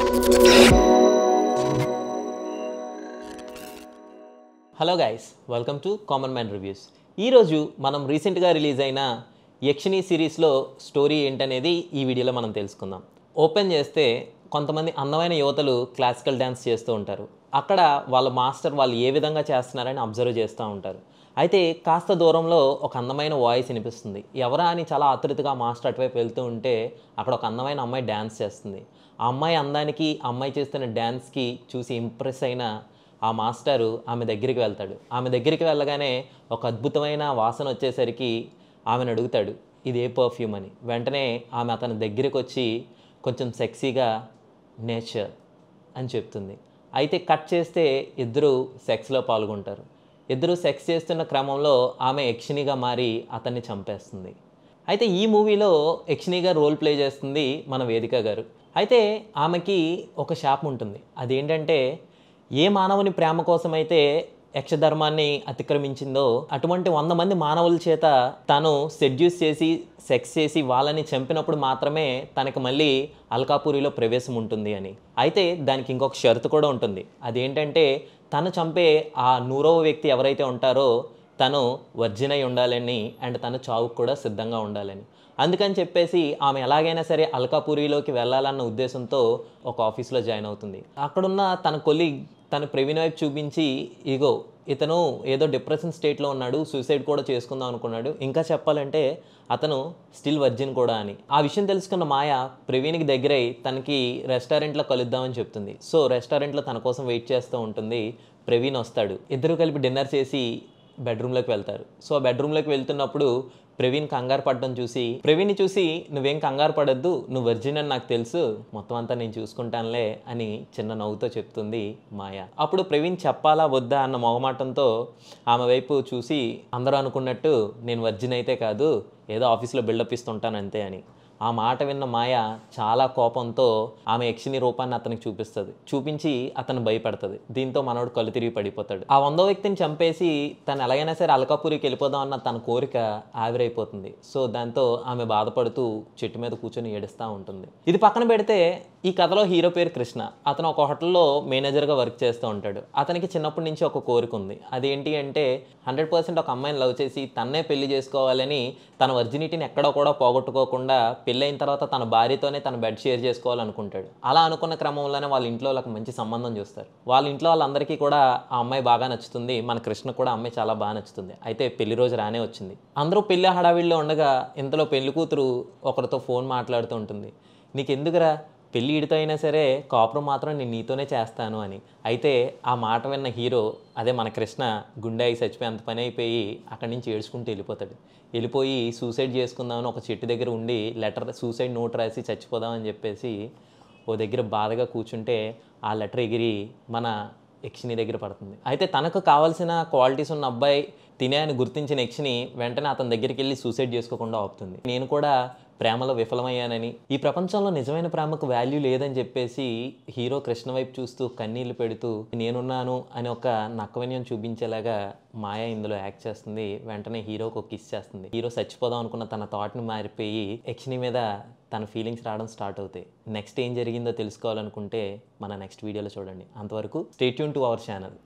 Hello guys, welcome to common man reviews. ఈరోజు మనం రీసెంట్గా రిలీజ్ అయిన యక్షిని సిరీస్లో స్టోరీ ఏంటనేది ఈ వీడియోలో మనం తెలుసుకుందాం. ఓపెన్ చేస్తే కొంతమంది అందమైన యువతలు క్లాసికల్ డ్యాన్స్ చేస్తూ ఉంటారు. అక్కడ వాళ్ళ మాస్టర్ వాళ్ళు ఏ విధంగా చేస్తున్నారని అబ్జర్వ్ చేస్తూ ఉంటారు. అయితే కాస్త దూరంలో ఒక అందమైన వాయిస్ వినిపిస్తుంది. ఎవరా అని చాలా ఆతృతగా మాస్టర్ అటువైపు వెళ్తూ ఉంటే అక్కడ ఒక అందమైన అమ్మాయి డ్యాన్స్ చేస్తుంది. ఆ అమ్మాయి అందానికి, అమ్మాయి చేస్తున్న డ్యాన్స్కి చూసి ఇంప్రెస్ అయిన ఆ మాస్టరు ఆమె దగ్గరికి వెళ్తాడు. ఆమె దగ్గరికి వెళ్ళగానే ఒక అద్భుతమైన వాసన వచ్చేసరికి ఆమెను అడుగుతాడు, ఇది ఏ పర్ఫ్యూమ్ అని. వెంటనే ఆమె అతని దగ్గరికి వచ్చి కొంచెం సెక్సీగా నేచర్ అని చెప్తుంది. అయితే కట్ చేస్తే ఇద్దరు సెక్స్లో పాల్గొంటారు. ఇద్దరు సెక్స్ చేస్తున్న క్రమంలో ఆమె యక్షినిగా మారి అతన్ని చంపేస్తుంది. అయితే ఈ మూవీలో యక్షినిగా రోల్ ప్లే చేస్తుంది మన వేదిక గారు. అయితే ఆమెకి ఒక శాపం ఉంటుంది. అదేంటంటే, ఏ మానవుని ప్రేమ కోసమైతే యక్షధర్మాన్ని అతిక్రమించిందో అటువంటి 100 మంది మానవుల చేత తాను సెడ్యూస్ చేసి సెక్స్ చేసి వాళ్ళని చంపినప్పుడు మాత్రమే తనకి మళ్ళీ అల్కాపురిలో ప్రవేశం ఉంటుంది అని. అయితే దానికి ఇంకొక షరతు కూడా ఉంటుంది. అదేంటంటే, తను చంపే ఆ 100వ వ్యక్తి ఎవరైతే ఉంటారో తను వర్జిన్ అయి ఉండాలని అండ్ తను చావుకు కూడా సిద్ధంగా ఉండాలని. అందుకని చెప్పేసి ఆమె ఎలాగైనా సరే అల్కాపురిలోకి వెళ్ళాలన్న ఉద్దేశంతో ఒక ఆఫీస్లో జాయిన్ అవుతుంది. అక్కడున్న తన కొలీగ్ తను ప్రవీణ్ వైపు చూపించి, ఇగో ఇతను ఏదో డిప్రెషన్ స్టేట్లో ఉన్నాడు, సూసైడ్ కూడా చేసుకుందాం అనుకున్నాడు, ఇంకా చెప్పాలంటే అతను స్టిల్ వర్జిన్ కూడా అని. ఆ విషయం తెలుసుకున్న మాయ ప్రవీణ్కి దగ్గరై తనకి రెస్టారెంట్లో కలుద్దామని చెప్తుంది. సో రెస్టారెంట్లో తన కోసం వెయిట్ చేస్తూ ఉంటుంది. ప్రవీణ్ వస్తాడు. ఇద్దరు కలిపి డిన్నర్ చేసి బెడ్రూమ్లోకి వెళ్తారు. సో బెడ్రూమ్లోకి వెళ్తున్నప్పుడు ప్రవీణ్ కంగారు పడడం చూసి, ప్రవీణ్ని చూసి, నువ్వేం కంగారు పడద్దు, నువ్వు వర్జిన్ అని నాకు తెలుసు, మొత్తం అంతా నేను చూసుకుంటానులే అని చిన్న నవ్వుతో చెప్తుంది మాయ. అప్పుడు ప్రవీణ్ చెప్పాలా వద్దా అన్న మొహమాటంతో ఆమె వైపు చూసి, అందరూ అనుకున్నట్టు నేను వర్జిన్ అయితే కాదు, ఏదో ఆఫీస్లో బిల్డప్ ఇస్తుంటాను అంతే అని. ఆ మాట విన్న మాయ చాలా కోపంతో ఆమె యక్షిని రూపాన్ని అతనికి చూపించి అతను భయపడుతుంది. దీంతో మనోడు కళ్ళు తిరిగి పడిపోతాడు. ఆ 100వ వ్యక్తిని చంపేసి తను ఎలాగైనా సరే అల్కాపురికి వెళ్ళిపోదాం అన్న తన కోరిక ఆవిరైపోతుంది. సో దాంతో ఆమె బాధపడుతూ చెట్టు మీద కూర్చొని ఏడుస్తూ ఉంటుంది. ఇది పక్కన పెడితే ఈ కథలో హీరో పేరు కృష్ణ. అతను ఒక హోటల్లో మేనేజర్గా వర్క్ చేస్తూ ఉంటాడు. అతనికి చిన్నప్పటి నుంచి ఒక కోరిక ఉంది. అదేంటి అంటే 100% ఒక అమ్మాయిని లవ్ చేసి తన్నే పెళ్లి చేసుకోవాలని, తన వర్జినిటీని ఎక్కడో కూడా పోగొట్టుకోకుండా పెళ్ళైన తర్వాత తన భార్యతోనే తన బెడ్ షేర్ చేసుకోవాలనుకుంటాడు. అలా అనుకున్న క్రమంలోనే వాళ్ళ ఇంట్లో వాళ్ళకి మంచి సంబంధం చూస్తారు. వాళ్ళ ఇంట్లో వాళ్ళందరికీ కూడా ఆ అమ్మాయి బాగా నచ్చుతుంది. మన కృష్ణ కూడా అమ్మాయి చాలా బాగా నచ్చుతుంది. అయితే పెళ్లి రోజు రానే వచ్చింది. అందరూ పెళ్లి హడావిడిలో ఉండగా ఇంతలో పెళ్లి కూతురు ఒకరితో ఫోన్ మాట్లాడుతూ ఉంటుంది. నీకెందుకురా, పెళ్ళి ఈడితో అయినా సరే కాపురం మాత్రం నేను నీతోనే చేస్తాను అని. అయితే ఆ మాట విన్న హీరో, అదే మన కృష్ణ, గుండె అయి చచ్చిపోయి అంత పని అయిపోయి అక్కడి నుంచి ఏడ్చుకుంటూ వెళ్ళిపోతాడు. వెళ్ళిపోయి సూసైడ్ చేసుకుందామని ఒక చెట్టు దగ్గర ఉండి సూసైడ్ నోట్ రాసి చచ్చిపోదామని చెప్పేసి ఓ దగ్గర బాధగా కూర్చుంటే ఆ లెటర్ ఎగిరి మన యక్షిని దగ్గర పడుతుంది. అయితే తనకు కావాల్సిన క్వాలిటీస్ ఉన్న అబ్బాయి తినే అని గుర్తించిన యక్షిని వెంటనే అతని దగ్గరికి వెళ్ళి సూసైడ్ చేసుకోకుండా ఆపుతుంది. నేను కూడా ప్రేమలో విఫలమయ్యానని, ఈ ప్రపంచంలో నిజమైన ప్రేమకు వాల్యూ లేదని చెప్పేసి హీరో కృష్ణ వైపు చూస్తూ కన్నీళ్లు పెడుతూ నేనున్నాను అని ఒక నక్కవిన్యం చూపించేలాగా మాయ ఇందులో యాక్ట్ చేస్తుంది. వెంటనే హీరోకి ఒక కిస్ చేస్తుంది. హీరో చచ్చిపోదాం అనుకున్న తన థాట్ని మారిపోయి యక్షిని మీద తన ఫీలింగ్స్ రావడం స్టార్ట్ అవుతాయి. నెక్స్ట్ ఏం జరిగిందో తెలుసుకోవాలనుకుంటే మన నెక్స్ట్ వీడియోలో చూడండి. అంతవరకు stay tune to our channel.